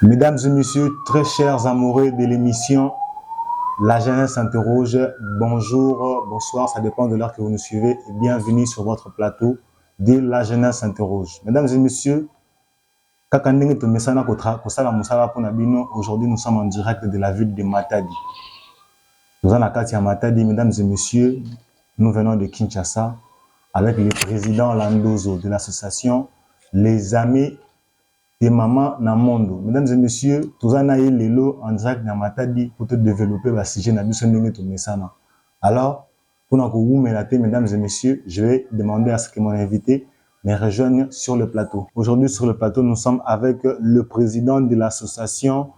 Mesdames et messieurs, très chers amoureux de l'émission La Jeunesse s'interroge, bonjour, bonsoir, ça dépend de l'heure que vous nous suivez et bienvenue sur votre plateau de La Jeunesse s'interroge. Mesdames et messieurs, aujourd'hui nous sommes en direct de la ville de Matadi. Nous sommes à Katia Matadi, mesdames et messieurs, nous venons de Kinshasa avec le président Landozo de l'association Les Amis des mamans dans le monde. Mesdames et messieurs, tous en avez lelo en direct dans Matadi pour te développer le sujet de la. Alors, pour nous relater, mesdames et messieurs, je vais demander à ce que mon invité me rejoigne sur le plateau. Aujourd'hui, sur le plateau, nous sommes avec le président de l'association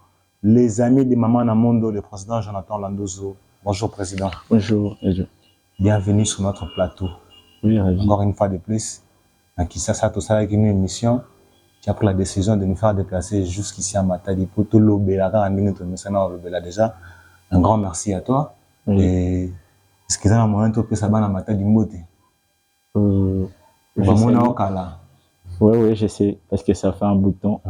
Les Amis des mamans dans le monde, le président Jonathan Landozo. Bonjour, président. Bonjour. Bienvenue sur notre plateau. Oui, ravi. Encore une fois de plus, à Kinshasa, tout ça avec une émission. Tu as pris la décision de nous faire déplacer jusqu'ici à Matadi pour tout l'Obélara. Déjà, un grand merci à toi. Oui. Et est-ce que ça a un moment où ça va à Matadi Mbote? Oui, je sais, parce que ça fait un bout de temps.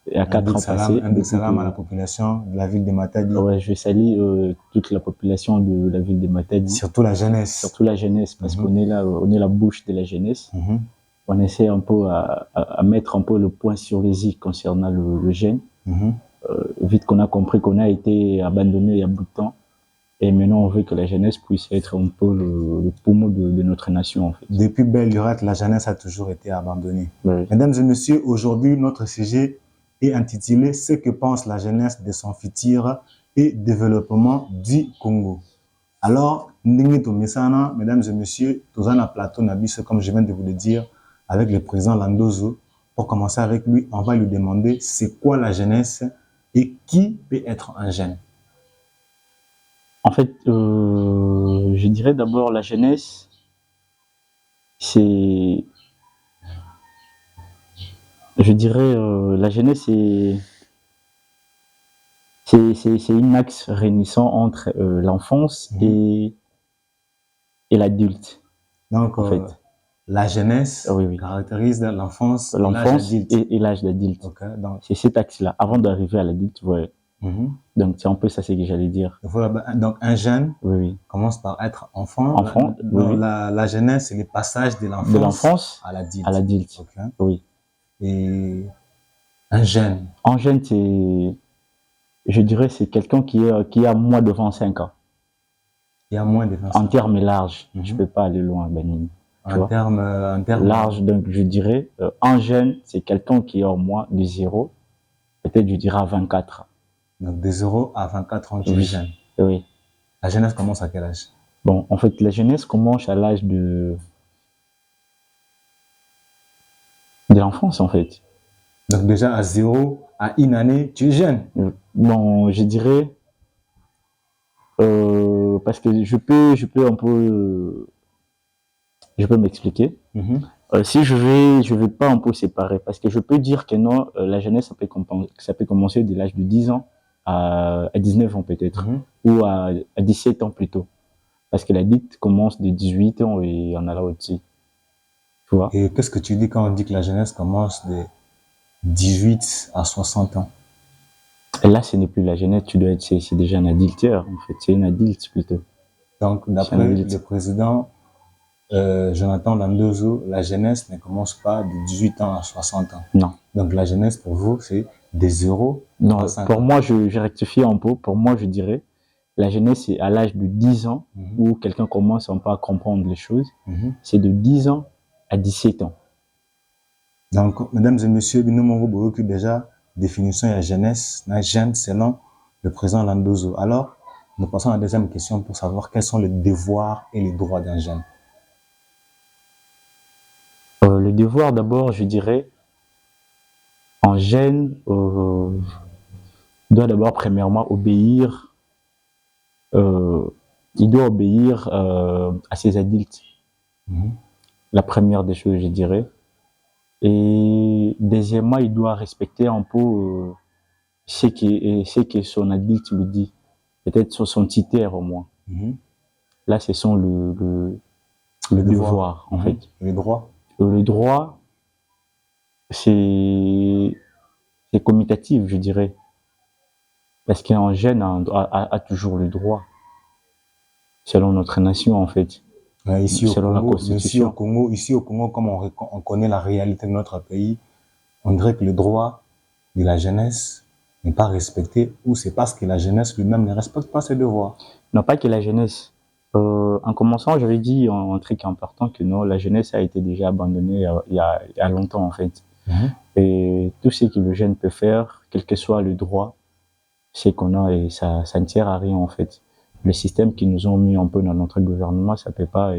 Il y a 4 ans passés. Un big salam à la population de la ville de Matadi. Ouais, je salue toute la population de la ville de Matadi. Surtout la jeunesse. Surtout la jeunesse, parce qu'on est là, on est la bouche de la jeunesse. On essaie un peu à mettre un peu le point sur les i concernant le jeune. Vite qu'on a compris qu'on a été abandonné il y a beaucoup de temps. Et maintenant, on veut que la jeunesse puisse être un peu le poumon de notre nation, en fait. Depuis belle lurette, la jeunesse a toujours été abandonnée. Oui. Mesdames et messieurs, aujourd'hui, notre sujet est intitulé « Ce que pense la jeunesse de son futur et développement du Congo ». Alors, mesdames et messieurs, tous en plateau Nabis, comme je viens de vous le dire, avec le président Landozo. Pour commencer avec lui, on va lui demander c'est quoi la jeunesse et qui peut être un jeune. En fait, je dirais d'abord la jeunesse, c'est... Je dirais la jeunesse, c'est une axe réunissant entre l'enfance et l'adulte. Donc, en fait, la jeunesse caractérise l'enfance et l'âge d'adulte. Okay, c'est cet axe-là. Avant d'arriver à l'adulte, ouais. Donc, c'est un peu ça, c'est ce que j'allais dire. Donc, un jeune commence par être enfant. La jeunesse, c'est le passage de l'enfance à l'adulte. Okay. Oui. Et un jeune. Un jeune, c'est, je dirais, c'est quelqu'un qui a moins de 25 ans. Il y a moins de 25 ans. En termes larges, je ne peux pas aller loin, Benini. En termes large, donc je dirais, un jeune, c'est quelqu'un qui a au moins de 0, peut-être je dirais à 24 ans. Donc de 0 à 24 ans, tu es jeune. Oui. La jeunesse commence à quel âge? Bon, en fait, la jeunesse commence à l'âge de l'enfance, en fait. Donc déjà à 0 à 1 année, tu es jeune? Bon, je dirais, parce que je peux un peu... je peux m'expliquer. Si je vais pas un peu séparer, parce que je peux dire que non, la jeunesse, ça peut commencer de l'âge de 10 ans à 19 ans peut-être, ou à 17 ans plutôt. Parce que la dite commence de 18 ans et on a là au-dessus. Tu vois? Et qu'est-ce que tu dis quand on dit que la jeunesse commence de 18 à 60 ans? Et là, ce n'est plus la jeunesse, c'est déjà un adultère, en fait. C'est un adulte plutôt. Donc, d'après le président Jonathan Landozo, la jeunesse ne commence pas de 18 ans à 60 ans. Non. Donc, la jeunesse, pour vous, c'est des 0 à 60 ans. Pour moi, je rectifie un peu. Pour moi, je dirais, la jeunesse, c'est à l'âge de 10 ans où quelqu'un commence un peu à comprendre les choses. C'est de 10 ans à 17 ans. Donc, mesdames et messieurs, nous déjà définition de la jeunesse, la jeune selon le président Landozo. Alors, nous passons à la deuxième question pour savoir quels sont les devoirs et les droits d'un jeune. Le devoir, d'abord, je dirais, un jeune doit d'abord, premièrement, obéir. Il doit obéir à ses adultes. La première des choses, je dirais. Et deuxièmement, il doit respecter un peu ce que son adulte lui dit. Peut-être sur son titre au moins. Là, ce sont le devoir, en fait. Les droits? Le droit, c'est c'est commutatif, je dirais. Parce qu'un jeune a toujours le droit, selon notre nation, en fait. Ici au selon la Congo, Constitution. ici au Congo, comme on connaît la réalité de notre pays, on dirait que le droit de la jeunesse n'est pas respecté, ou c'est parce que la jeunesse lui-même ne respecte pas ses devoirs. Non, pas que la jeunesse. En commençant, j'avais dit un truc important, que non, la jeunesse a été déjà abandonnée il y a longtemps, en fait. Et tout ce que le jeune peut faire, quel que soit le droit, c'est qu'on a, et ça ne sert à rien, en fait. Le système qu'ils nous ont mis un peu dans notre gouvernement, ça fait pas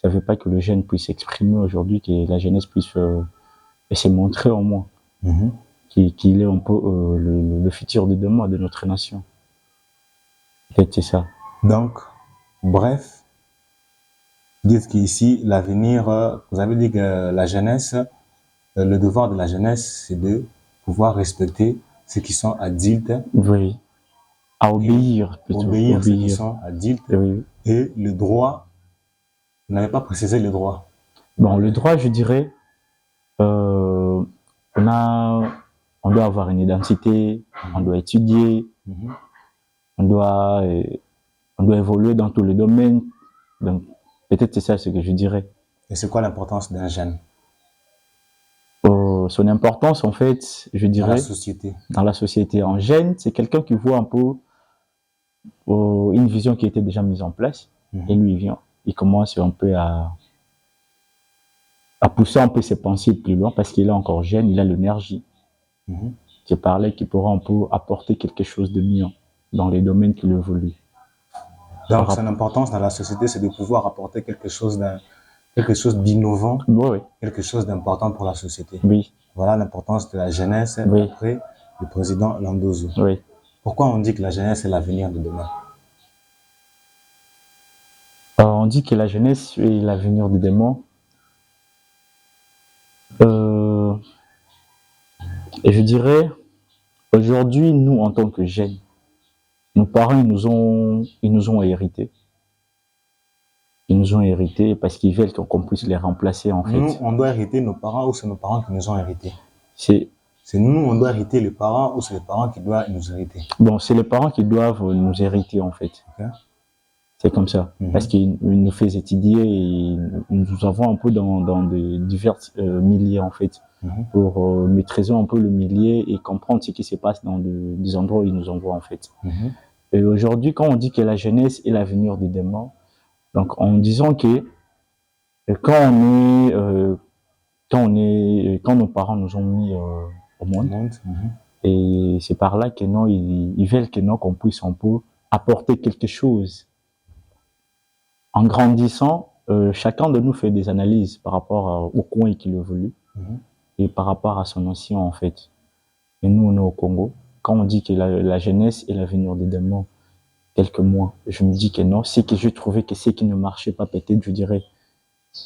que le jeune puisse s'exprimer aujourd'hui, que la jeunesse puisse se montrer au moins. Qu'il est un peu le futur de demain de notre nation. Peut-être c'est ça. Donc, bref, dites qu'ici, l'avenir, vous avez dit que la jeunesse, le devoir de la jeunesse, c'est de pouvoir respecter ceux qui sont adultes. Oui. À obéir, plutôt. Obéir ceux qui sont adultes. Oui. Et le droit, vous n'avez pas précisé le droit. Bon, le droit, je dirais, on doit avoir une identité, on doit étudier, on doit évoluer dans tous les domaines. Donc, peut-être c'est ça ce que je dirais. Et c'est quoi l'importance d'un jeune? Son importance, en fait, je dirais, dans la société. Un jeune, c'est quelqu'un qui voit un peu une vision qui était déjà mise en place, et lui, il vient, il commence un peu à pousser un peu ses pensées plus loin, parce qu'il est encore jeune, il a l'énergie. C'est par là qu'il pourra un peu apporter quelque chose de mieux dans les domaines qu'il évolue. Donc, son importance dans la société, c'est de pouvoir apporter quelque chose d'innovant, quelque chose d'important pour la société. Oui. Voilà l'importance de la jeunesse après le président Landozo. Oui. Pourquoi on dit que la jeunesse est l'avenir de demain? On dit que la jeunesse est l'avenir de demain. Et je dirais, aujourd'hui, nous, en tant que jeunes, nos parents, ils nous ont hérité. Ils nous ont hérité parce qu'ils veulent qu'on puisse les remplacer, en fait. Nous, on doit hériter nos parents, ou c'est nos parents qui nous ont hérité? C'est nous, on doit hériter les parents, ou c'est les parents qui doivent nous hériter? Bon, c'est les parents qui doivent nous hériter, en fait. C'est comme ça. Parce qu'ils nous font étudier, et nous avons un peu dans de divers milieux, en fait, pour maîtriser un peu le milieu et comprendre ce qui se passe dans des endroits où ils nous envoient, en fait. Et aujourd'hui, quand on dit que la jeunesse est l'avenir de demain, donc en disant que quand nos parents nous ont mis au monde, et c'est par là que non, ils veulent que non, qu'on puisse un peu apporter quelque chose. En grandissant, chacun de nous fait des analyses par rapport au coin qu'il évolue et par rapport à son nation, en fait. Et nous, on est au Congo. Quand on dit que la jeunesse est l'avenir de demain, quelques mois, je me dis que non, c'est que je trouvais que ce qui ne marchait pas, peut-être, je dirais,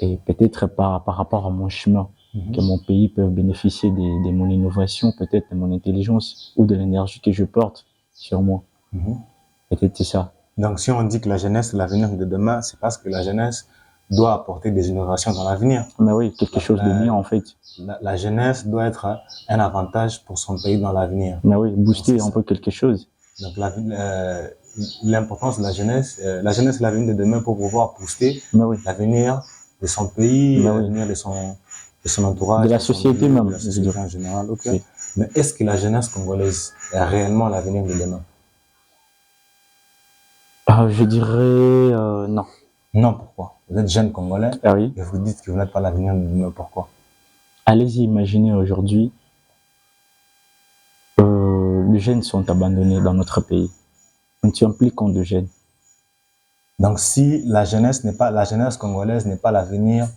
et peut-être par rapport à mon chemin, que mon pays peut bénéficier de mon innovation, peut-être de mon intelligence ou de l'énergie que je porte sur moi. Peut-être c'est ça. Donc, si on dit que la jeunesse est l'avenir de demain, c'est parce que la jeunesse doit apporter des innovations dans l'avenir. Mais oui, quelque chose de mieux, en fait. La jeunesse doit être un avantage pour son pays dans l'avenir. Mais oui, booster un peu quelque chose. Donc, l'importance de la jeunesse est l'avenir de demain pour pouvoir booster l'avenir de son pays, l'avenir de son entourage. De la société même. De la société en général. Okay. Mais est-ce que la jeunesse congolaise est réellement l'avenir de demain? Je dirais non. Non, pourquoi? Vous êtes jeune Congolais et vous dites que vous n'êtes pas l'avenir de demain, pourquoi? Allez-y, imaginez aujourd'hui, les jeunes sont abandonnés dans notre pays. On tient plus compte de jeunes. Donc si la jeunesse congolaise n'est pas l'avenir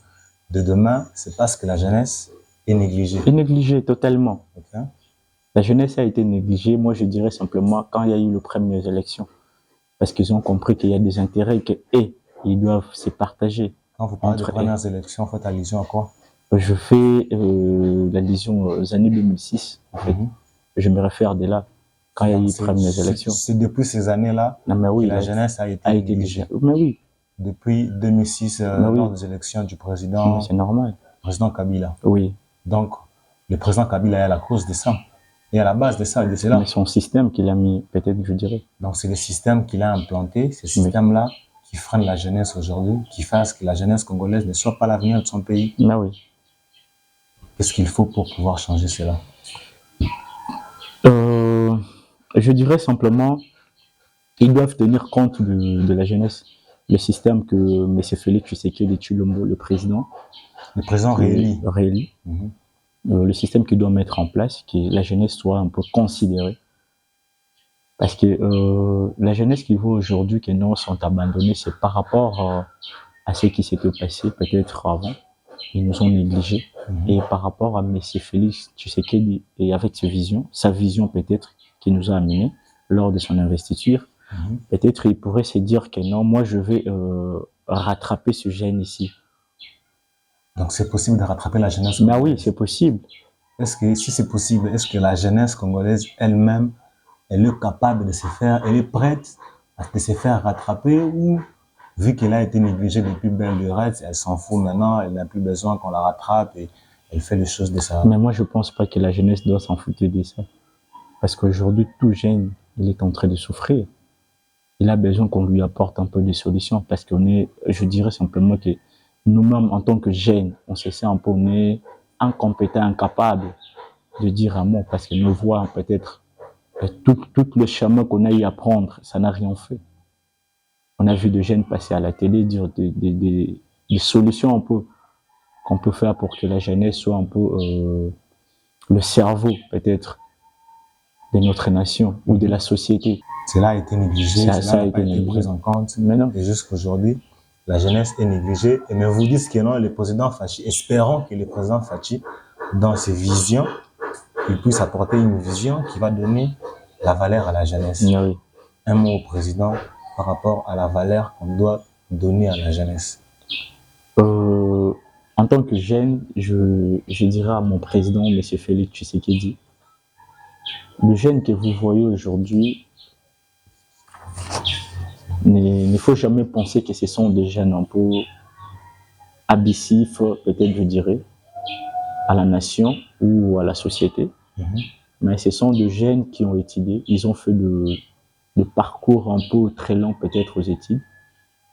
de demain, c'est parce que la jeunesse est négligée. Est négligée totalement. La jeunesse a été négligée, moi je dirais simplement quand il y a eu les premières élections. Parce qu'ils ont compris qu'il y a des intérêts ils doivent se partager. Quand vous parlez de premières élections, vous faites allusion à quoi? Je fais l'allusion aux années 2006, en fait. Je me réfère de là, quand il y a eu les premières élections. C'est depuis ces années-là que la jeunesse a été négligée. Mais oui. Depuis 2006, lors des élections du président... C'est normal. Président Kabila. Oui. Donc, le président Kabila est à la cause de ça. Et à la base de ça, de cela. Mais son système qu'il a mis, peut-être, je dirais. Donc, c'est le système qu'il a implanté, ce système-là qui freine la jeunesse aujourd'hui, qui fasse que la jeunesse congolaise ne soit pas l'avenir de son pays. Ah oui. Qu'est-ce qu'il faut pour pouvoir changer cela? Je dirais simplement, ils doivent tenir compte de la jeunesse. Le système que M. Félix Tshisekedi Tshilombo, le président réélu, le système qu'il doit mettre en place, que la jeunesse soit un peu considérée. Parce que la jeunesse qui voit aujourd'hui que nous sont abandonnés, c'est par rapport à ce qui s'était passé peut-être avant. Ils nous ont négligés. Et par rapport à M. Félix Tshisekedi et avec sa vision peut-être qui nous a amenés lors de son investiture, peut-être il pourrait se dire que non, moi je vais rattraper ce gène ici. Donc c'est possible de rattraper la jeunesse congolaise? Oui, c'est possible. Est-ce que si c'est possible, est-ce que la jeunesse congolaise elle-même elle est capable de se faire, elle est prête de se faire rattraper ou vu qu'elle a été négligée depuis belle lurette, elle s'en fout maintenant, elle n'a plus besoin qu'on la rattrape et elle fait les choses de ça. Mais moi je pense pas que la jeunesse doit s'en foutre de ça. Parce qu'aujourd'hui tout jeune, il est en train de souffrir. Il a besoin qu'on lui apporte un peu de solutions parce qu'on est, je dirais simplement que nous-mêmes en tant que jeunes, on se sent un peu, on est incompétent, incapable de dire un mot parce que nous voit peut-être tout le chemin qu'on a eu à prendre, ça n'a rien fait. On a vu des jeunes passer à la télé dire des solutions un peu qu'on peut faire pour que la jeunesse soit un peu le cerveau peut-être de notre nation ou de la société. Cela a été négligé, cela n'a pas été pris en compte. Et jusqu'aujourd'hui, la jeunesse est négligée. Et mais vous dites que non, le président Fachi, espérons que le président Fachi, dans ses visions, il puisse apporter une vision qui va donner la valeur à la jeunesse. Oui. Un mot au président par rapport à la valeur qu'on doit donner à la jeunesse. En tant que jeune, je dirais à mon président, M. Félix Tshisekedi, le jeune que vous voyez aujourd'hui, il ne faut jamais penser que ce sont des jeunes un peu abussifs, peut-être je dirais, à la nation ou à la société. Mais ce sont des jeunes qui ont étudié, ils ont fait de parcours un peu très long peut-être aux études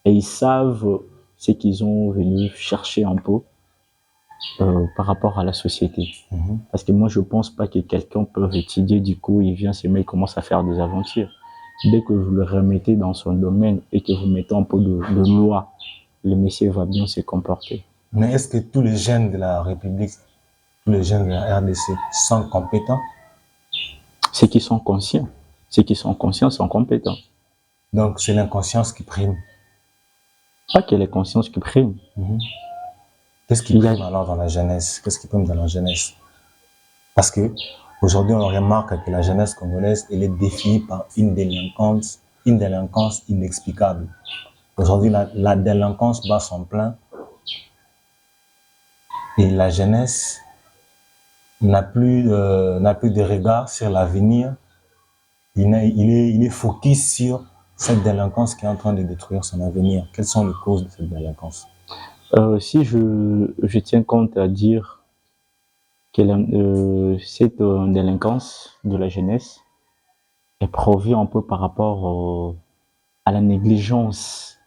et ils savent ce qu'ils ont venu chercher un peu par rapport à la société. Parce que moi je pense pas que quelqu'un peut étudier, du coup il vient, ce mec commence à faire des aventures. Dès que vous le remettez dans son domaine et que vous mettez un peu de loi, le monsieur va bien se comporter. Mais est-ce que tous les jeunes de la République, tous les jeunes de la RDC sont compétents? Ceux qui sont conscients. Ceux qui sont conscients sont compétents. Donc c'est l'inconscience qui prime? Pas que les consciences qui priment. Qu'est-ce qui prime alors dans la jeunesse? Qu'est-ce qui prime dans la jeunesse? Parce que aujourd'hui, on remarque que la jeunesse congolaise, elle est définie par une délinquance inexplicable. Aujourd'hui, la délinquance bat son plein et la jeunesse n'a plus de regard sur l'avenir. Il est focus sur cette délinquance qui est en train de détruire son avenir. Quelles sont les causes de cette délinquance? Si je tiens compte à dire que cette délinquance de la jeunesse est provient un peu par rapport à la négligence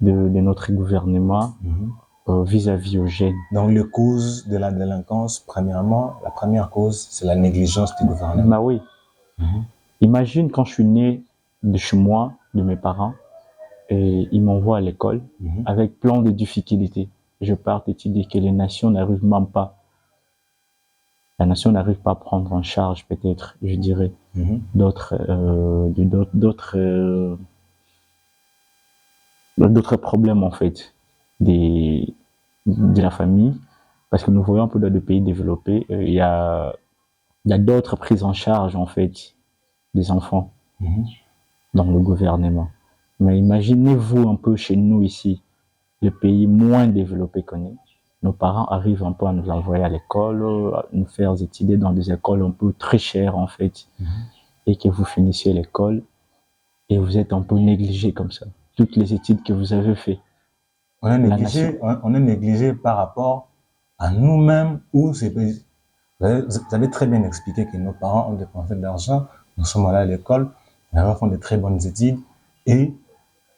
de notre gouvernement vis-à-vis aux jeunes. Donc les causes de la délinquance, premièrement, la première cause, c'est la négligence du gouvernement. Bah oui. Imagine quand je suis né de chez moi, de mes parents, et ils m'envoient à l'école avec plein de difficultés. Je pars étudier que les nations n'arrivent même pas. La nation n'arrive pas à prendre en charge, peut-être, je dirais, d'autres problèmes, en fait, de la famille. Parce que nous voyons un peu dans des pays développés, il y a d'autres prises en charge, en fait, des enfants dans le gouvernement. Mais imaginez-vous un peu chez nous ici, le pays moins développé qu'on est. Nos parents arrivent un peu à nous envoyer à l'école, à nous faire étudier dans des écoles un peu très chères en fait, et que vous finissiez l'école et vous êtes un peu négligé comme ça. Toutes les études que vous avez faites. On est négligé par rapport à nous-mêmes ou c'est Vous avez très bien expliqué que nos parents ont dépensé de l'argent, nous sommes allés à l'école, nous avons fait de très bonnes études. Et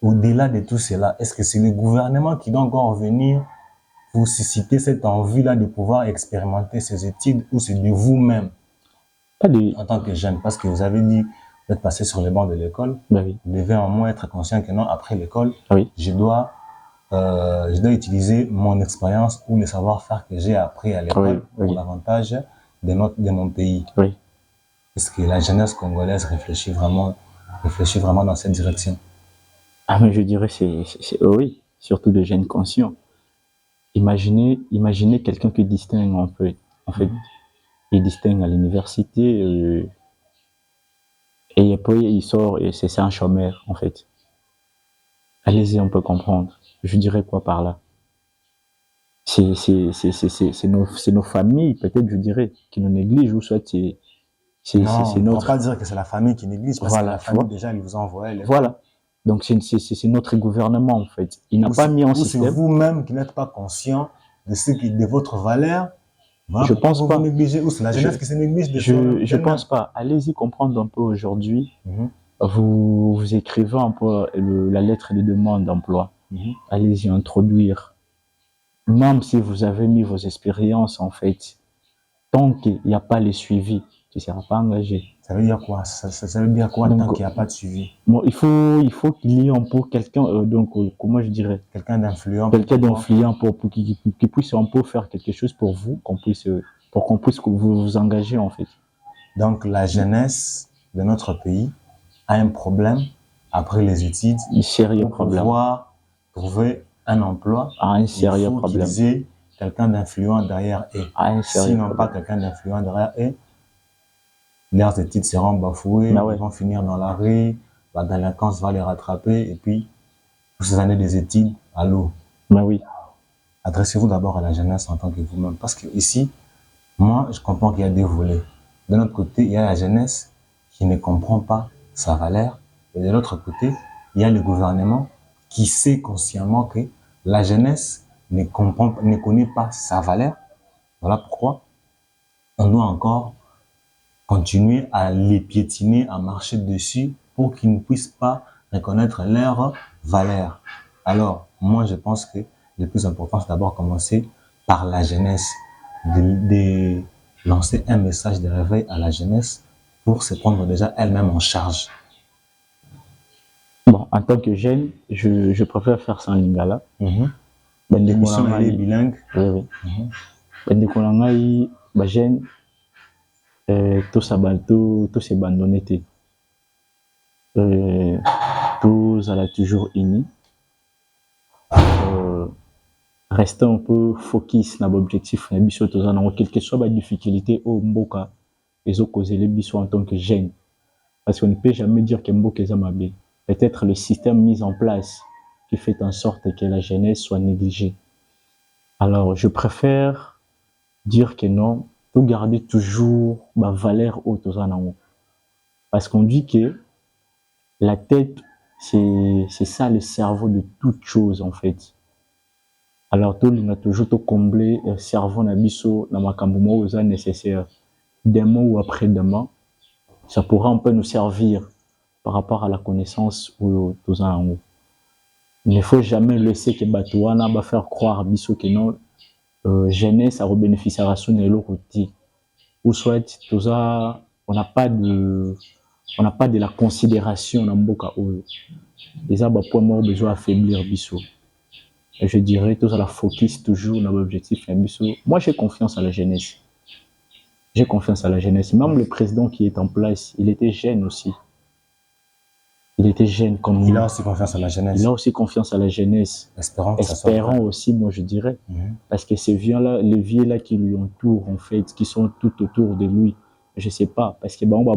au-delà de tout cela, est-ce que c'est le gouvernement qui doit encore venir vous susciter cette envie-là de pouvoir expérimenter ces études ou c'est de vous-même en tant que jeune? Parce que vous avez dit, vous êtes passé sur les bancs de l'école, oui. vous devez en moins être conscient que non, après l'école, Oui. je dois utiliser mon expérience ou le savoir-faire que j'ai appris à l'école pour l'avantage de mon pays. Oui. Est-ce que la jeunesse congolaise réfléchit vraiment dans cette direction? Ah, mais je dirais oui, surtout des jeunes conscients. Imaginez quelqu'un qui distingue en fait. Il distingue à l'université et après il sort et c'est un chômeur en fait. Allez-y, on peut comprendre. Je dirais quoi par là? C'est nos familles, peut-être, je dirais, qui nous négligent, ou soit c'est notre... Non, on ne peut pas dire que c'est la famille qui néglige, parce que la famille, déjà, elle vous envoie. Voilà. Donc, c'est notre gouvernement, en fait. Il n'a pas mis en système. Ou c'est vous-même qui n'êtes pas conscient de votre valeur. Voilà, je pense pas. Ou c'est la jeunesse qui se néglige. Je pense pas. Allez-y comprendre un peu aujourd'hui. Vous écrivez un peu la lettre de demande d'emploi. Allez-y introduire. Même si vous avez mis vos expériences, en fait, tant qu'il n'y a pas les suivis, tu ne seras pas engagé. Ça veut dire quoi? Ça veut dire quoi tant qu'il n'y a pas de suivi? Bon, il faut qu'il y ait un peu quelqu'un, comment je dirais? Quelqu'un d'influent. Quelqu'un d'influent pour qu'il puisse un peu faire quelque chose pour vous, pour qu'on puisse vous engager, en fait. Donc, la jeunesse de notre pays a un problème après les études. Un sérieux problème. Pour pouvoir trouver un emploi, un sérieux il faut qu'ils aient quelqu'un d'influent derrière eux. S'ils n'ont pas quelqu'un d'influent derrière eux, leurs études seront bafouées, ils vont finir dans la rue, la délinquance va les rattraper, et puis, toutes ces années des études, à l'eau. Oui. Adressez-vous d'abord à la jeunesse en tant que vous-même, parce que ici, moi, je comprends qu'il y a deux volets. De notre côté, il y a la jeunesse qui ne comprend pas sa valeur, et de l'autre côté, il y a le gouvernement qui sait consciemment que la jeunesse ne connaît pas sa valeur. Voilà pourquoi on doit encore continuer à les piétiner, à marcher dessus pour qu'ils ne puissent pas reconnaître leur valeur. Alors, moi, je pense que le plus important, c'est d'abord commencer par la jeunesse, de lancer un message de réveil à la jeunesse pour se prendre déjà elle-même en charge. Bon, en tant que jeune, je préfère faire ça en lingala. L'émission est bilingue. Oui. Jeune, tout s'est abandonné. Tous allons toujours unis. Rester un peu focus dans l'objectif, quelle que soit la difficulté au mboka, ils ont causé les bisous en tant que jeune. Parce qu'on ne peut jamais dire que mboka est amabé. Peut-être le système mis en place qui fait en sorte que la jeunesse soit négligée. Alors, je préfère dire que non, faut garder toujours ma valeur haute aux années. Parce qu'on dit que la tête, c'est ça le cerveau de toute chose en fait. Alors, tout le monde a toujours comblé le cerveau nabiso dans ma cambomo aux nécessaires. Demain ou après-demain, ça pourra un peu nous servir par rapport à la connaissance ou aux années. Il ne faut jamais laisser que Batouana va faire croire biso que non, jeunesse a bénéficiera son l'autre. Ou soit, on n'a pas de la considération dans Mboka Oyo. Les arbres pour moi besoin affaiblir biso. Et je dirais tous à la focus toujours dans l'objectif biso. Moi j'ai confiance à la jeunesse. J'ai confiance à la jeunesse. Même le président qui est en place, il était jeune aussi. Il était jeune comme nous. Il a aussi confiance à la jeunesse. Il a aussi confiance à la jeunesse. Espérons aussi, moi je dirais. Parce que ces vieux-là, les vieux-là qui lui entourent, en fait, qui sont tout autour de lui, je ne sais pas. Parce que on va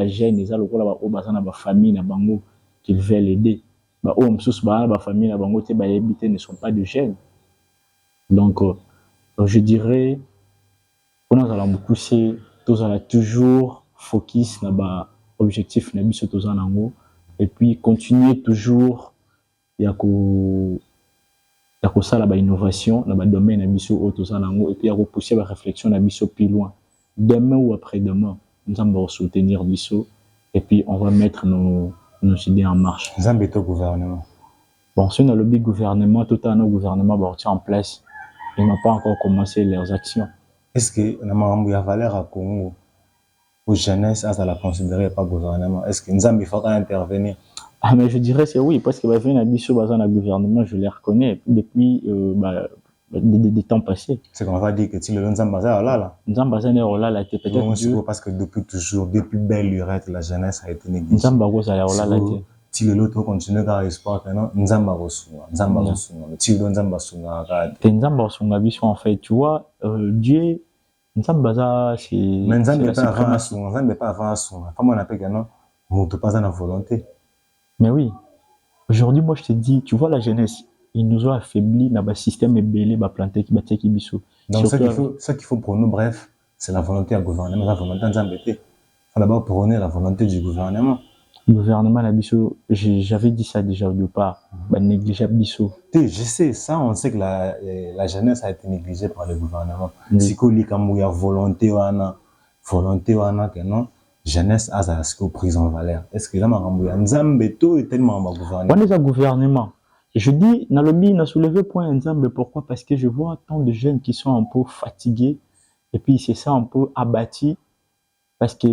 jeune, ils ont famille, qu'ils veulent aider. Famille, ne sont pas de jeunes. Donc, je dirais, on a pousser, tous à toujours focus sur l'objectif, et puis continuer toujours il y a ça la innovation dans le domaine et puis il y a pousser la réflexion plus loin demain ou après-demain, nous allons soutenir Bissot et puis on va mettre nos idées en marche. Nzambe au gouvernement. Bon, si on a le gouvernement, tout un autre gouvernement va en place, ils n'ont pas encore commencé leurs actions. Est-ce que nous avons valeur à Congo aux jeunesse à la considérer pas gouvernement? Est-ce que Nzambe il faut intervenir? Ah, mais je dirais c'est oui, parce que bah, venir à Bissot, dans le gouvernement, je les reconnais depuis des temps passés. C'est qu'on va dire que si le Nzambe là. Nzambe est là, peut-être Dieu. Parce que depuis toujours, depuis belle lurette, la jeunesse a été négligée. Nzambe est là, si le lot continue à espoir que non, Nzambe reçoit, Nzambe reçoit. Si le Nzambe reçoit, Nzambe reçoit Bissot en fait, tu vois, Dieu, Nzambe c'est. Mais Nzambe n'est pas avant son, Nzambe n'est pas avant son. Comment on appelle que non, on ne pas dans la volonté. Mais oui, aujourd'hui, moi je te dis, tu vois la jeunesse, ils nous ont affaiblis dans le système ébélé, planté qui Bissot. Donc ce qu'il faut pour nous, bref, c'est la volonté du gouvernement, la volonté de Nzambe. Il faut d'abord prôner la volonté du gouvernement. Le gouvernement, la Bissot, j'avais dit ça déjà au départ, négligeable Bissot. Je sais, ça, on sait que la jeunesse a été négligée par le gouvernement. Si il y a volonté, que non, jeunesse a ce prise en valeur. Est-ce que là, Nzambe est tellement gouvernement? On est un gouvernement. Je dis, Nalobi n'a soulevé point Nzambe. Pourquoi? Parce que je vois tant de jeunes qui sont un peu fatigués et puis c'est ça un peu abattus parce que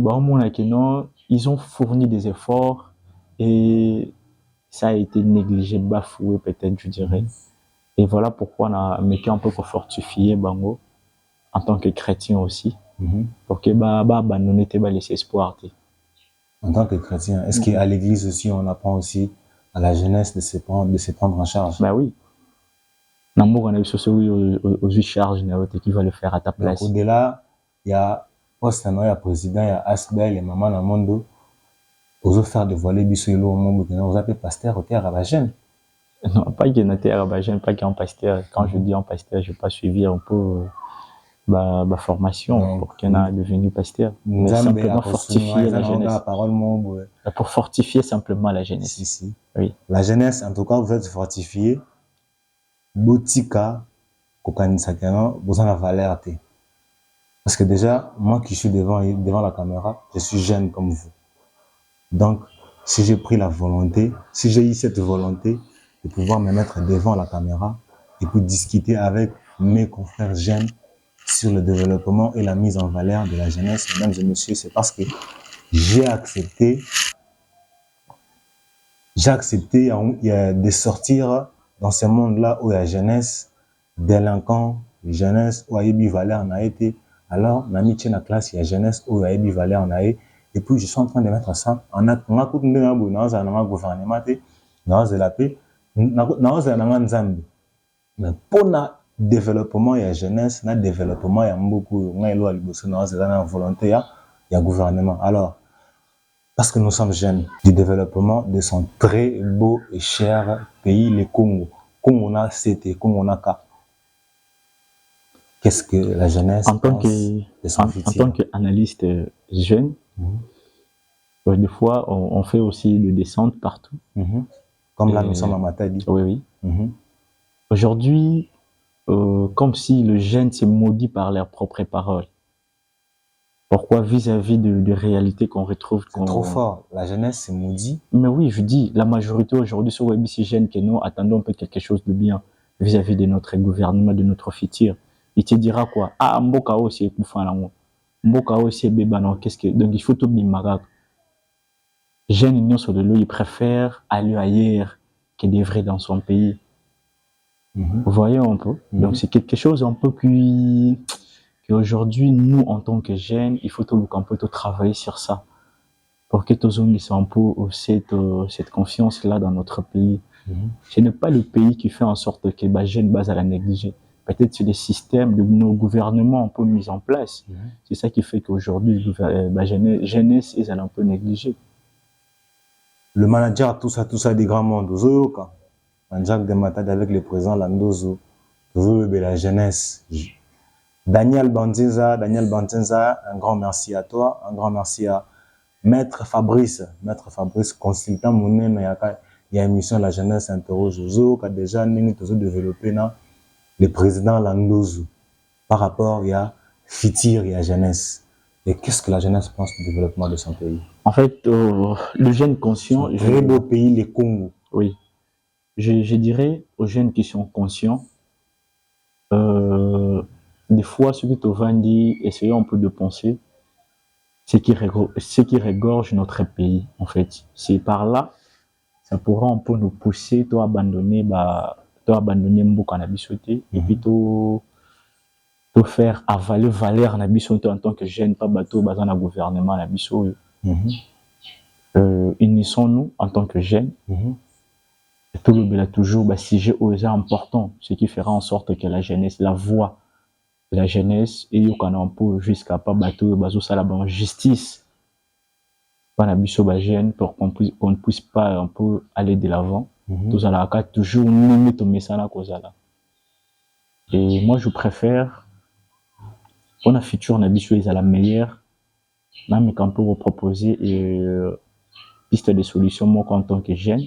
ils ont fourni des efforts et ça a été négligé, bafoué peut-être, je dirais. Et voilà pourquoi on a mis un peu pour fortifier Bango en tant que chrétien aussi. Pour que nous n'était pas laissé espoir. En tant que chrétien, est-ce qu'à l'église aussi, on apprend aussi à la jeunesse de se prendre en charge? Ben oui. L'amour, on a eu aux charges qui va le faire à ta place. Donc, au-delà, il y a poste, il y a président, il y a Asbel, il y a maman dans le monde. Aux faire dévoiler du au monde, vous appelez pasteur au terre à la jeune. Non, pas qu'il y ait terre à la jeune, pas qu'il y ait un pasteur. Quand je dis un pasteur, je n'ai pas suivi un peu ma formation pour qu'il y ait devenu pasteur. Mais simplement fortifier la jeunesse. Pour fortifier simplement la jeunesse. Si. Oui. La jeunesse, en tout cas, vous êtes fortifié. Botika, Kokanisakano, vous en avez valeur. Parce que déjà, moi qui suis devant la caméra, je suis jeune comme vous. Donc, si j'ai pris la volonté, si j'ai eu cette volonté de pouvoir me mettre devant la caméra et puis discuter avec mes confrères jeunes sur le développement et la mise en valeur de la jeunesse, mesdames et messieurs, c'est parce que j'ai accepté de sortir dans ce monde-là où il y a jeunesse, délinquants, jeunesse, où il y a valeur, on a été. Alors, on a mis la classe, il y a jeunesse, où il y a valeur, on a été. Et puis, je suis en train de mettre ça. On a un gouvernement, on a la paix, on a Nzambe. Mais pour le développement, il y a jeunesse, il y a développement, il y a beaucoup, il y a volonté, il y a gouvernement. Alors, parce que nous sommes jeunes, du développement de son très beau et cher pays, le Congo. Congo, on a CT, Congo, on a K. Qu'est-ce que la jeunesse en tant qu'analyste jeune, des fois, on fait aussi des descentes partout. Comme là, nous sommes à Matadi. Oui. Aujourd'hui, comme si le jeune s'est maudit par leurs propres paroles. Pourquoi vis-à-vis de réalités qu'on retrouve? C'est trop fort. La jeunesse, c'est maudit. Mais oui, je dis, la majorité aujourd'hui, sur Web, c'est jeune que nous attendons un peu quelque chose de bien vis-à-vis de notre gouvernement, de notre futur. Il te dira quoi? Ah, Mboka aussi est bouffant là. Mboka aussi est bébé, non? Qu'est-ce que. Donc, il faut tout bien marak. Jeune union sur de l'eau, il préfère aller ailleurs que d'œuvrer dans son pays. Vous voyez un peu? Donc, c'est quelque chose un peu plus. Qu'aujourd'hui, nous, en tant que jeunes, il faut tout travailler sur ça. Pour que tous hommes soient un peu cette confiance-là dans notre pays. Ce n'est pas le pays qui fait en sorte que les jeunes basent à la négliger. Peut-être c'est les systèmes de nos gouvernements un peu mis en place. C'est ça qui fait qu'aujourd'hui, la jeunesse est un peu négligée. Le manager, tout ça, des grands mondes. Jacques de Matadi avec le président Landozo, la jeunesse. Daniel Bantinza, un grand merci à toi, un grand merci à Maître Fabrice, consultant monnaie, il y a une émission La Jeunesse Interroge qui a déjà développé le président Landozo. Par rapport, il y a Fitir, il y a jeunesse. Et qu'est-ce que la jeunesse pense du développement de son pays? En fait, le jeune conscient... Un très beau pays, le Congo. Oui. Je dirais aux jeunes qui sont conscients, des fois, ce que Tovan dit, essayons un peu de penser ce qui regorge notre pays, en fait. C'est par là, ça pourra un peu nous pousser à abandonner Mboka na biso te, et puis to faire avaler valeur na biso en tant que jeune, pas bateau, dans le gouvernement na biso. Unissons-nous en tant que jeunes. Tout le monde a toujours un sujet important, ce qui fera en sorte que la jeunesse, la voix de la jeunesse, et un peu jusqu'à pas bateau, bazo sala ban justice, pas na biso ba jeune pour qu'on ne puisse pas un peu aller de l'avant. Tout ça toujours nous ton message là cause là. Et moi je préfère on a futur na biso est la meilleure, même quand on peut proposer piste de solutions moi en tant que jeune.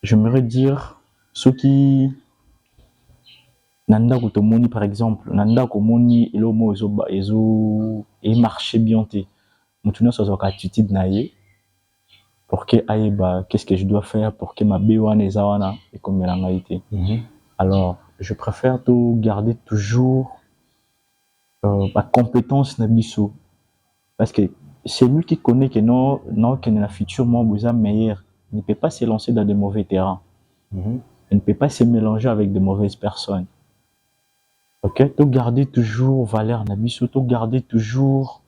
J'aimerais dire ceux qui nanda kotomoni par exemple nanda komoni elomo ezo et marché bien té mutuna so ka attitude na ye pour que aïba qu'est-ce que je dois faire pour que ma bewana ezawana et comme la ngaité. Alors je préfère tout garder toujours ma compétence na biso parce que c'est lui qui connaît que non que dans le futur moi besoin meilleur. Il ne peut pas se lancer dans de mauvais terrains. Il ne peut pas se mélanger avec de mauvaises personnes. Ok, tout garder toujours valeur nabiso, tout garder toujours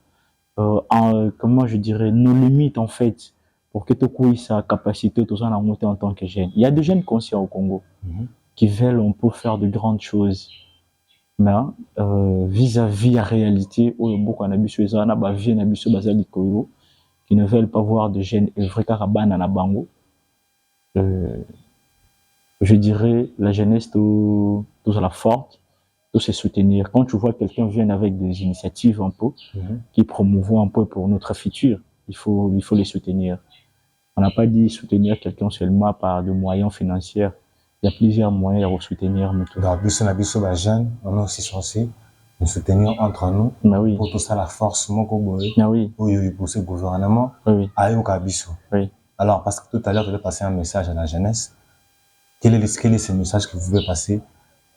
comment je dirais nos limites en fait pour que tu aies sa capacité tout ça à monter en tant que jeune. Il y a des jeunes conscients au Congo qui veulent on peut faire de grandes choses, mais vis-à-vis la réalité où beaucoup nabiso ça na ba vie nabiso bazali koyo qui ne veulent pas voir de jeunes vrai karabana na bango. Je dirais la jeunesse tout la forte, tout se soutenir. Quand tu vois quelqu'un vient avec des initiatives un peu qui promouvoient un peu pour notre futur, il faut les soutenir. On n'a pas dit soutenir quelqu'un seulement par des moyens financiers. Il y a plusieurs moyens de soutenir. Dans le jeune, on est aussi censé nous soutenir entre nous pour tout ça la force pour ce gouvernement Alors, parce que tout à l'heure, tu as passé un message à la jeunesse. Quel est ce message que vous voulez passer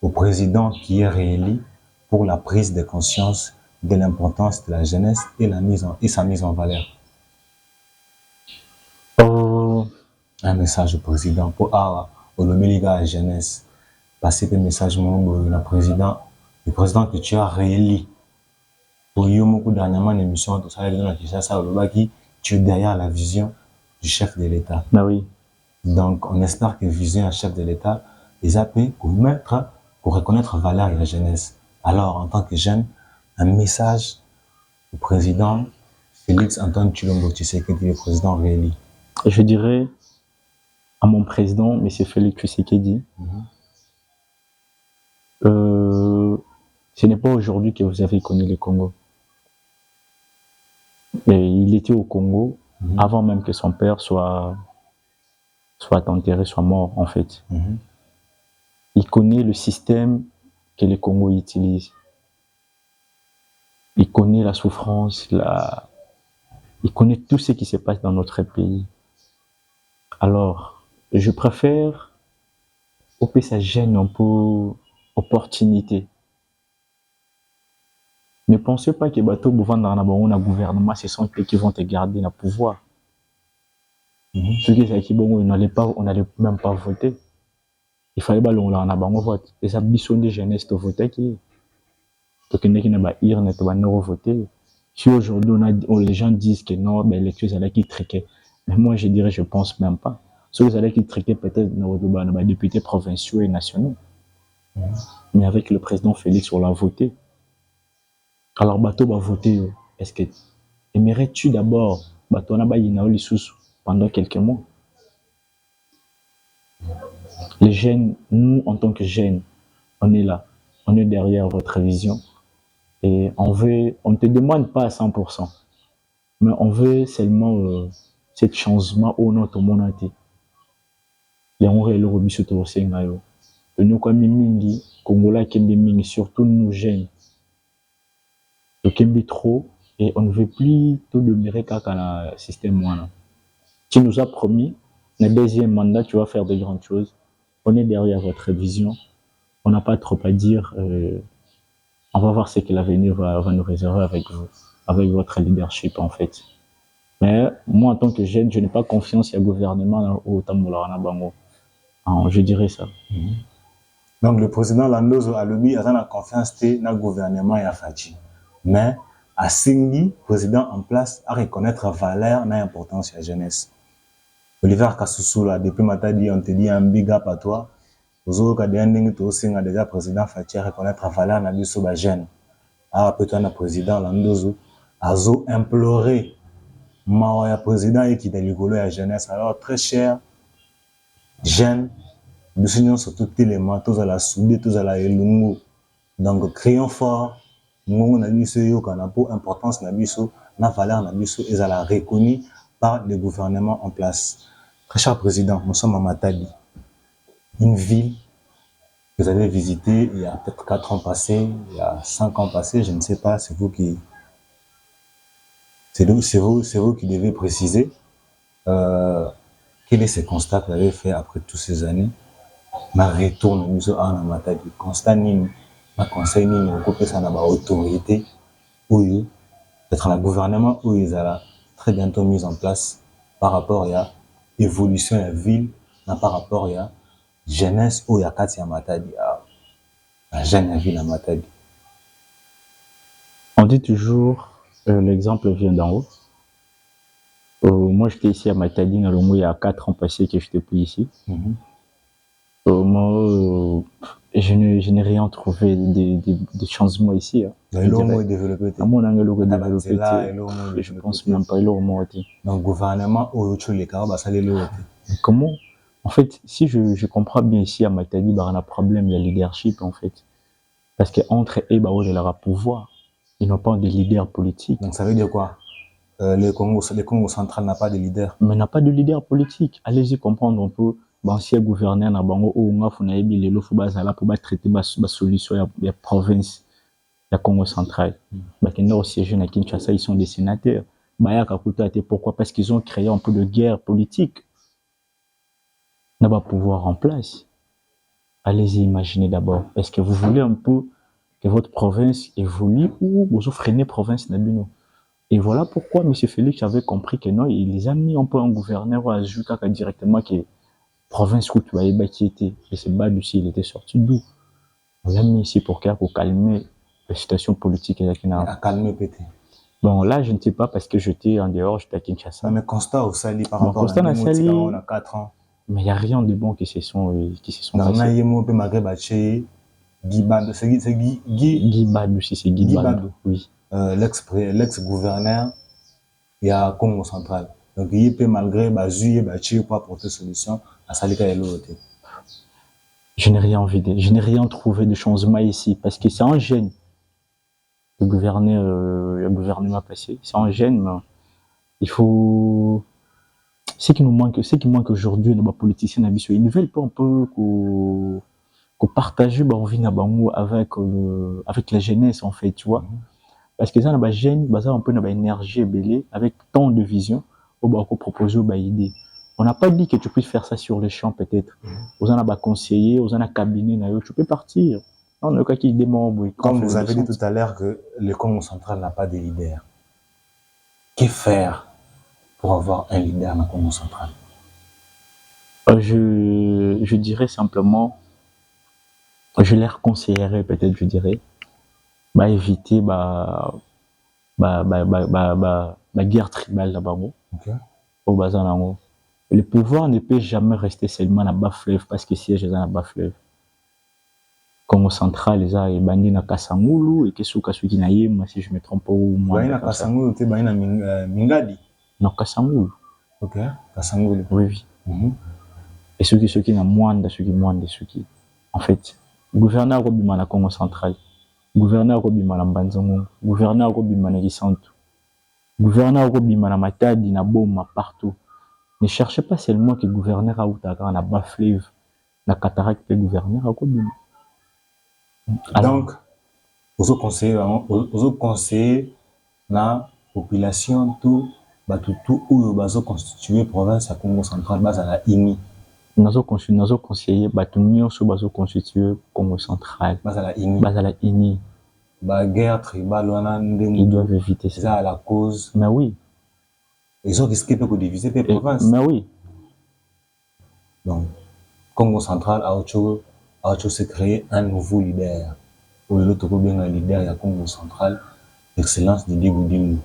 au président qui est réélu pour la prise de conscience de l'importance de la jeunesse et sa mise en valeur? Un message au président pour le la jeunesse. Passer des messages au président, le président que tu as réélu. Pour beaucoup dernièrement une émission, tout ça, tu es derrière la vision du chef de l'État. Donc, on espère que vision un chef de l'État, les appels pour reconnaître valeur et la jeunesse. Alors, en tant que jeune, un message au président Félix Antoine Tshilombo Tshisekedi, le président réélu. Je dirais à mon président, M. Félix Tshisekedi, ce n'est pas aujourd'hui que vous avez connu le Congo. Mais il était au Congo avant même que son père soit enterré, soit mort en fait. Il connaît le système que le Congo utilise. Il connaît la souffrance, il connaît tout ce qui se passe dans notre pays. Alors, je préfère que ça gêne un peu opportunité. Ne pensez pas que bateau bouvant dans un gouvernement, ce sont eux qui vont te garder le pouvoir. Ceux qui on n'allait même pas voter. Il fallait que l'on ait vote. Les ambitions des jeunesses de voter qui voter. Si aujourd'hui les gens disent que non, ben les choses allaient qui triquer. Mais moi je dirais, je pense même pas. Ceux qui allaient qui triquer peut-être nos députés provinciaux et nationaux. Mais avec le président Félix, on l'a voté. Alors bateau va voter. Est-ce que aimerais-tu d'abord bateau na ba yinaoli sous pendant quelques mois? Les jeunes, nous en tant que jeunes, on est là, on est derrière votre vision et on ne te demande pas à 100%, mais on veut seulement cette changement au notre monde. Les on réel le biso to sengayo. Nous comme mingi, Congolais qui mingi surtout nous jeunes. Kembe trop, et on ne veut plus tout demeurer qu'à un système. Tu nous as promis, le deuxième mandat, tu vas faire de grandes choses. On est derrière votre vision. On n'a pas trop à dire. On va voir ce que l'avenir va nous réserver avec vous, avec votre leadership, en fait. Mais moi, en tant que jeune, je n'ai pas confiance au gouvernement au Tamboulana Bango. Je dirais ça. Donc, le président Landozo a la confiance dans le gouvernement et à Fachi. Mais, à Singi, président en place, à reconnaître la valeur et l'importance de la jeunesse. Oliver Kassoussou, depuis Matadi, on te dit un big up à toi. Aux autres, quand on a déjà président Fachi à reconnaître la valeur de la jeune. Ah, peut-être le président Landozo a imploré le président et qui est la jeunesse. Alors, très cher, jeune, nous sommes surtout éléments, tous à la soudée, tous à la elungu. Donc, créons fort, nous avons dit que l'importance de la valeur de la est à reconnue par le gouvernement en place. Très cher président, nous sommes à Matadi, une ville que vous avez visitée il y a peut-être 4 ans passés, il y a 5 ans passés, je ne sais pas, c'est vous qui devez préciser. Quel est ce constat que vous avez fait après toutes ces années? Ma retourne nous à Matadi. Constat ni ma conseil ni au côté ça n'a pas autorité ou peut-être le gouvernement où ils a très bientôt mis en place par rapport à l'évolution de la ville, par rapport à jeunesse où il y a Katia Matadi, la jeune ville à Matadi. On dit toujours l'exemple vient d'en haut. Moi, j'étais ici à Matadi, il y a 4 ans passés que je n'étais plus ici. Moi, je n'ai rien trouvé de changements ici. L'homme est développé. Je pense même pas l'homme. Donc, le gouvernement, comment? En fait, si je comprends bien ici à Matadi, il y a un problème de leadership, en fait. Parce qu'entre eux, il y a le pouvoir. Ils n'ont pas de leader politique. Donc, ça veut dire quoi? Le Congo central n'a pas de leader. Mais n'a pas de leader politique. Allez-y comprendre un peu. L'ancien gouverneur na bango o nga funa yebi lelo fo bazala pour traiter ba solution ya province ya Congo central. Ba kenda au siège na Kinshasa, ils sont des sénateurs. Baya kakuta te pourquoi? Parce qu'ils ont créé un peu de guerre politique. N'a pas pouvoir en place. Allez-y imaginer d'abord. Est-ce que vous voulez un peu que votre province évolue ou vous freinez province Nabino? Et voilà pourquoi M. Félix avait compris que non, il les a mis un peu en gouverneur à ajouter directement que province où tu as été, et ce bas aussi, il était sorti d'où? On l'a mis ici pour calmer la situation politique. À calmer pété. Bon, là, je ne sais pas parce que j'étais en dehors, j'étais à Kinshasa. Mais constat au Sali par rapport à Sali, on a 4 ans. Mais il n'y a rien de bon qui se sont dans passés. Guy Badou, c'est Guy Badou, si c'est Guy Badou, oui. L'ex-gouverneur, il y a Congo central. Donc, il peut malgré Bazuye, Bachi, pour apporter solution à Salika et l'autre. Je n'ai rien envie je n'ai rien trouvé de changement ici parce que c'est un gêne. Le gouvernement passé, c'est un gêne, mais il faut. Ce qui manque aujourd'hui, nos politiciens, ils ne veulent pas un peu qu'on partage avec la jeunesse, en fait, tu vois. Parce que ça, on a jeune, un peu d'énergie belée, avec tant de vision, on va proposer des idées. On n'a pas dit que tu puisses faire ça sur le champ, peut-être. Vous en avez conseillé, vous en avez cabinet, tu peux partir. Non, le cas qui démembre. Comme vous avez dit tout à l'heure que le Congo central n'a pas de leader. Que faire pour avoir un leader dans le Congo central? Je dirais simplement, je leur conseillerais peut-être, je dirais, éviter guerre tribale là-bas. Au bazar. Le pouvoir ne peut jamais rester seulement à bas-fleuve parce que siège est à bas-fleuve. Congo central, les a bandi na Kasangulu et que sous Kasuki na yema, si je me trompe pas ou moi. Bandi na Kasangulu, tu bandi na Mingadi. Non, Kasangulu. Ok, Kasangulu. Oui. Et ceux qui na Mwanda, ceux qui. En fait, gouverneur Robima na Congo central, gouverneur Robima na Mbanzongo, gouverneur Robima na Gisantu, gouverneur Robima na Matadi na Boma partout. Ne cherchez pas seulement que gouverneur a Outaka na bas-fleuve, na cataracte gouverneur à Robima. Donc, aux conseillers la population tout ou bazo constituer province à Congo central base à la INI. Nazo conseiller bato nyonso bazo constituer Congo central. Base à la INI. Base à la INI. Ba guerre tribale wana ndenge. Ils doivent éviter ça. Ça à la cause. Mais oui. Ils ont risqué de diviser les provinces. Mais oui. Donc Congo central a autre se créer un nouveau leader. Pour l'autre bien un leader ya Congo central, excellence Didier Boudimou.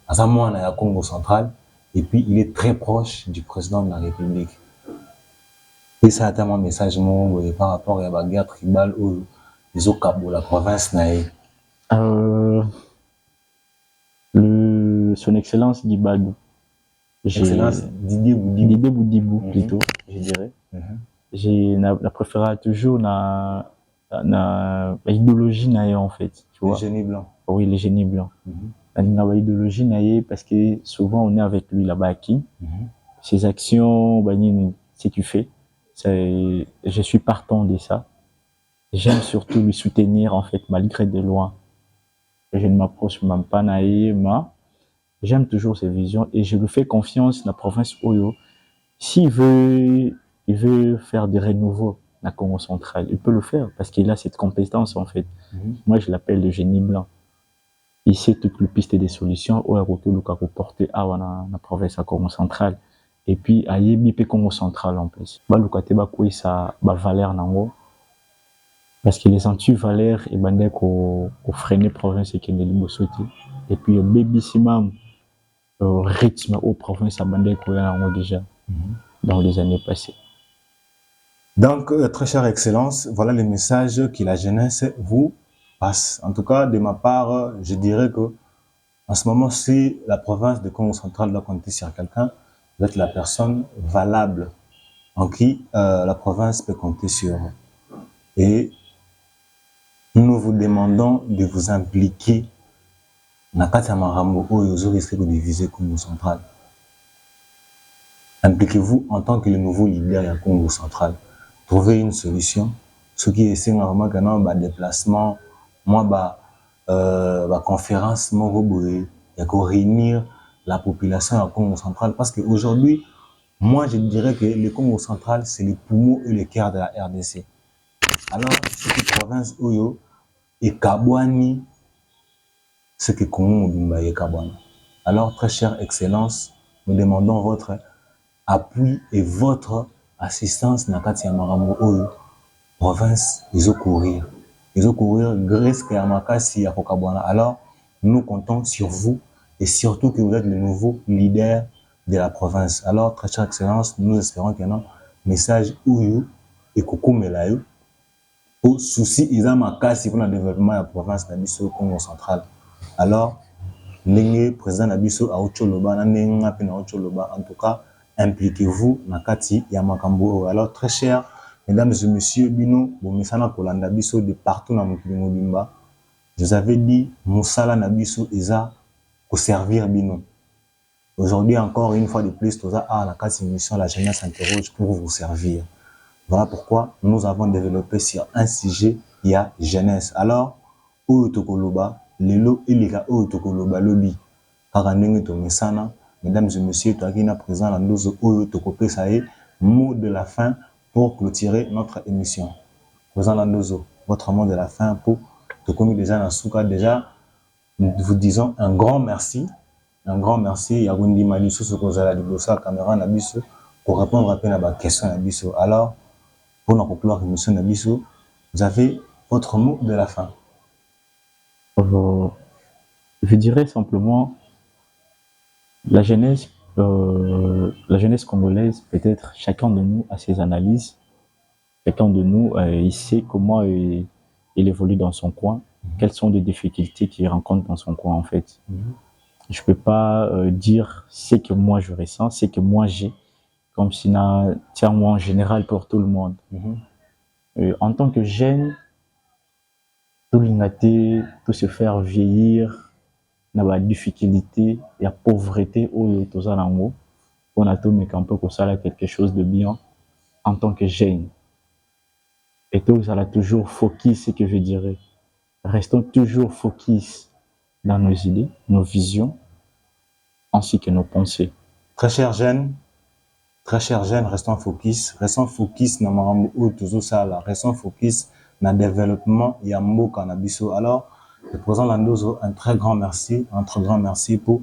À ça moi à Congo central et puis il est très proche du président de la République. Et ça a été mon message par rapport à la guerre tribale où ils ont capé la province naïe. Son excellence Dibadou. Excellence Didier Boudibou plutôt, je dirais. J'ai la préféré toujours na idéologie naïe en fait, tu vois. Les génies blancs. Oui, les génies blancs. La idéologie naïe parce que souvent on est avec lui là-bas à qui. Ses actions, ce qu'il fait, je suis partant de ça. J'aime surtout lui soutenir en fait malgré de loin. Je ne m'approche même pas naïe, mais j'aime toujours ses visions et je lui fais confiance dans la province Oyo. S'il veut, il veut faire des renouveaux dans la Congo centrale, il peut le faire parce qu'il a cette compétence en fait. Moi, je l'appelle le génie blanc. Il sait toutes les pistes des solutions au Luka pour porter à la province à Congo centrale. Et puis, à Yébi Congo central en plus. Luka Teba Koui, ça va valeur nango. Parce que les anti-valeurs, et bandé ko freiner province et qu'il ne l'ait sauté. Et puis, baby simam, rythme aux provinces à bandé ko yango déjà. Dans les années passées. Donc, très chère Excellence, voilà le message que la jeunesse vous passe. En tout cas, de ma part, je dirais que en ce moment, si la province de Congo central doit compter sur quelqu'un, vous êtes la personne valable en qui la province peut compter sur. Et nous vous demandons de vous impliquer dans le Marambo où vous risquez de diviser Congo central. Impliquez-vous en tant que le nouveau leader du Congo central. Trouvez une solution. Ce qui est vraiment un déplacement, conférence, il y a réunir la population du Congo central. Parce qu'aujourd'hui, moi je dirais que le Congo central, c'est les poumons et le cœur de la RDC. Alors, cette province Oyo et Kabouani, c'est que Congo Mobimba et Kabouani. Alors, très chère Excellence, nous demandons votre appui et votre assistance dans la Marambo Oyo, province, ils ont courir Grèce et Amakasi à Kokabwana. Alors, nous comptons sur vous et surtout que vous êtes le nouveau leader de la province. Alors, très chère Excellence, nous espérons qu'il y a un message Oyo et Koko Melayo au souci ils ont Amakasi pour le développement de la province d'Abisso Congo central. Alors, le président d'Abisso à Ocholoba, en tout cas, impliquez-vous dans Kati Yamakambo. Alors, très cher, mesdames et messieurs, Bino, Bomesana Kolanda Bisso de partout dans Mokili Mobimba, je vous avais dit, Moussala Nabisso Eza pour servir Bino. Aujourd'hui, encore une fois de plus, Toza a la Kati émission, la jeunesse s'interroge pour vous servir. Voilà pourquoi nous avons développé sur un sujet, il y a jeunesse. Alors, Oyo Tokoloba, Lelo Elika Oyo Tokoloba Lobby, Karandenge Tomesana, mesdames et messieurs, Toakina présent la nous Oyo Tokopé Sae, mot de la fin pour clôturer notre émission. Présent la nous, votre mot de la fin pour Tokomi déjà Nasuka. Déjà, nous vous disons un grand merci. Un grand merci. Yagundi Malisu, ce que vous avez dit, caméra Nabiso, pour répondre à peine à ma question Nabiso. Alors, pour nous conclure l'émission Nabiso, vous avez votre mot de la fin. Je dirais simplement la jeunesse congolaise, peut-être chacun de nous a ses analyses, chacun de nous il sait comment il évolue dans son coin, quelles sont les difficultés qu'il rencontre dans son coin en fait. Je peux pas dire ce que moi je ressens, ce que moi j'ai, comme si tiens moi en général pour tout le monde. En tant que jeune, tout se faire vieillir, na ba difficulté, il y a pauvreté au tozalango, on a tout mais qu'on peut ça quelque chose de bien en tant que jeune. Et tout ça a toujours focus ce que je dirais. restons toujours focus dans nos idées, nos visions, ainsi que nos pensées. Très chers jeunes, restons focus na makambo oyo tozosala, restons focus na développement ya mboka na biso. Alors, le président Landozo, un très grand merci pour,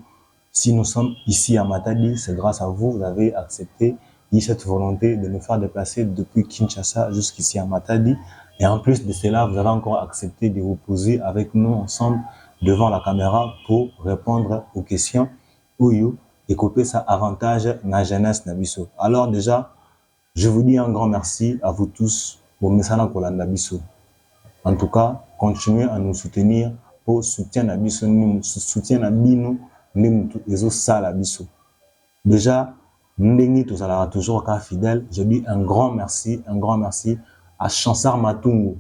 si nous sommes ici à Matadi, c'est grâce à vous, vous avez accepté cette volonté de nous faire déplacer depuis Kinshasa jusqu'ici à Matadi. Et en plus de cela, vous avez encore accepté de vous poser avec nous ensemble devant la caméra pour répondre aux questions Oyo et couper ça avantage na jeunesse na biso. Alors déjà, je vous dis un grand merci à vous tous pour mesana kolanda biso. En tout cas, continuez à nous soutenir pour soutien na biso, soutien na bino les autres salles biso. Déjà, nous sommes toujours fidèles. Je dis un grand merci à Chansar Matungu,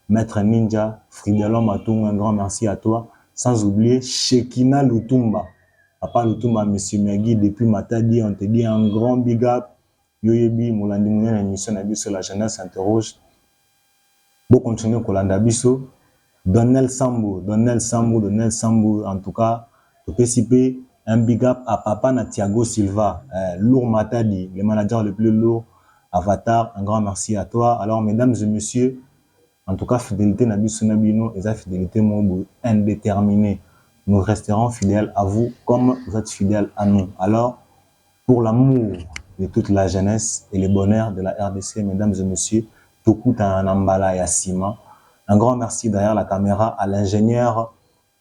Maître Ninja, Fridelon Matungu, un grand merci à toi. Sans oublier Shekina Lutumba, Papa Lutumba, Monsieur Megui, depuis Matadi, on te dit un grand big up. Yoyebi, Moulandi Mounen, émission sur la jeunesse s'interroge. Bon, continuez Kolanda Biso. Donnel Sambo, en tout cas, tu peux citer un big up à Papa Thiago Silva, lourd Matadi, le manager le plus lourd, Avatar, un grand merci à toi. Alors, mesdames et messieurs, en tout cas, fidélité Nabiso Nabino et sa fidélité Mobo indéterminée. Nous resterons fidèles à vous comme vous êtes fidèles à nous. Alors, pour l'amour de toute la jeunesse et le bonheur de la RDC, mesdames et messieurs, Tokuta Nambala Yassima. Un grand merci derrière la caméra à l'ingénieur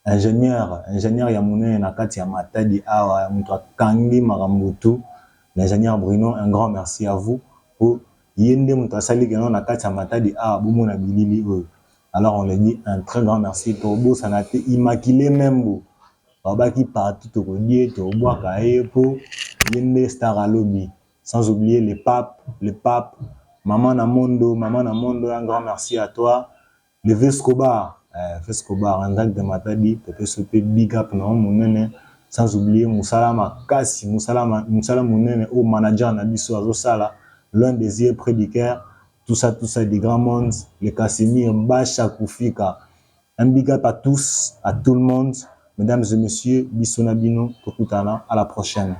Yamune Nakati Matadi Awa Mutwa Kangi Marambutu, l'ingénieur Bruno, un grand merci à vous pour Yende Mutasali Gano Nakati Matadi Awa Bumuna Bilili. Alors on le dit un très grand merci pour Tobo Sanate Immaculé Membo. Babaki partout au Rodier, Tobo Kae pour Yende Star Lobby. Sans oublier les papes, Maman Namondo, un grand merci à toi. Le Vescobar, un gars de Matadi, peut-être big up, non, Mounene, sans oublier Moussalama Kassi, Moussalama Mounene, au manager Nabiso Azosala, l'un des yeux prédicaires, tout ça, des grands mondes, les Kassimir, Bacha Koufika. Un big up à tous, à tout le monde, mesdames et messieurs, Bissonabino, Tokutana, à la prochaine.